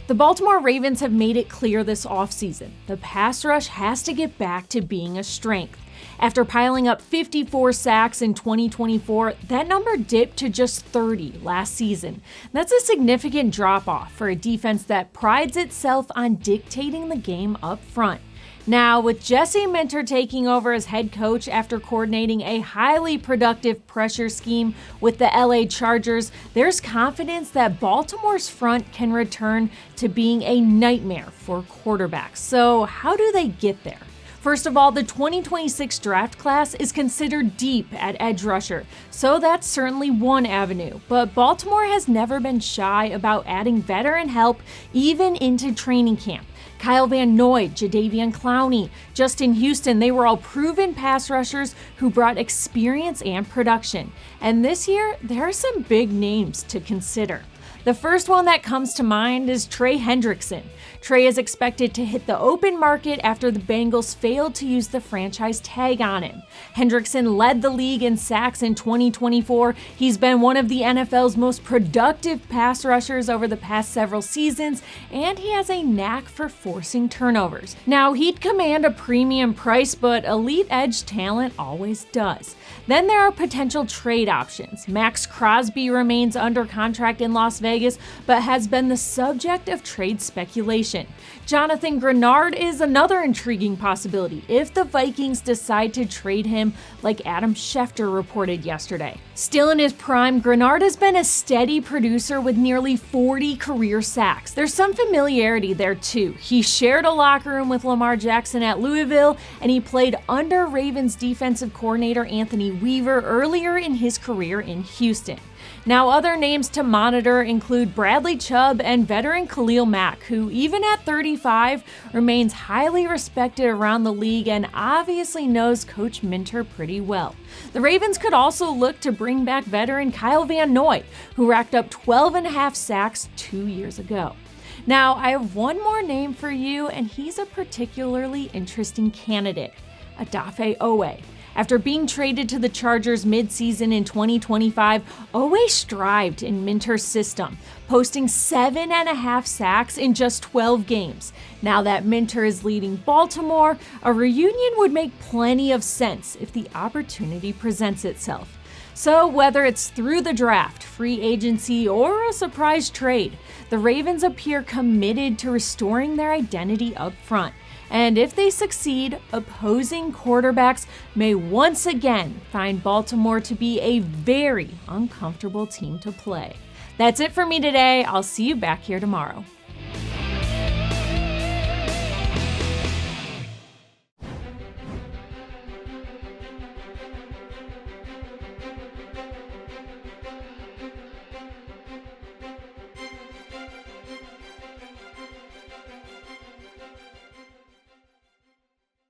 The Baltimore Ravens have made it clear this offseason the pass rush has to get back to being a strength. After piling up 54 sacks in 2024, that number dipped to just 30 last season. That's a significant drop-off for a defense that prides itself on dictating the game up front. Now, with Jesse Minter taking over as head coach after coordinating a highly productive pressure scheme with the LA Chargers, there's confidence that Baltimore's front can return to being a nightmare for quarterbacks. So, how do they get there? First of all, the 2026 draft class is considered deep at edge rusher, so that's certainly one avenue. But Baltimore has never been shy about adding veteran help even into training camp. Kyle Van Noy, Jadeveon Clowney, Justin Houston, they were all proven pass rushers who brought experience and production. And this year, there are some big names to consider. The first one that comes to mind is Trey Hendrickson. Trey is expected to hit the open market after the Bengals failed to use the franchise tag on him. Hendrickson led the league in sacks in 2024. He's been one of the NFL's most productive pass rushers over the past several seasons, and he has a knack for forcing turnovers. Now, he'd command a premium price, but elite edge talent always does. Then there are potential trade options. Maxx Crosby remains under contract in Las Vegas, but has been the subject of trade speculation. Jonathan Grenard is another intriguing possibility if the Vikings decide to trade him, like Adam Schefter reported yesterday. Still in his prime, Grenard has been a steady producer with nearly 40 career sacks. There's some familiarity there too. He shared a locker room with Lamar Jackson at Louisville, and he played under Ravens defensive coordinator Anthony Weaver earlier in his career in Houston. Now, other names to monitor include Bradley Chubb and veteran Khalil Mack, who even at 35 remains highly respected around the league and obviously knows Coach Minter pretty well. The Ravens could also look to bring back veteran Kyle Van Noy, who racked up 12.5 sacks 2 years ago. Now, I have one more name for you, and he's a particularly interesting candidate, Odafe Oweh. After being traded to the Chargers midseason in 2025, Oweh strived in Minter's system, posting 7.5 sacks in just 12 games. Now that Minter is leading Baltimore, a reunion would make plenty of sense if the opportunity presents itself. So whether it's through the draft, free agency, or a surprise trade, the Ravens appear committed to restoring their identity up front. And if they succeed, opposing quarterbacks may once again find Baltimore to be a very uncomfortable team to play. That's it for me today. I'll see you back here tomorrow.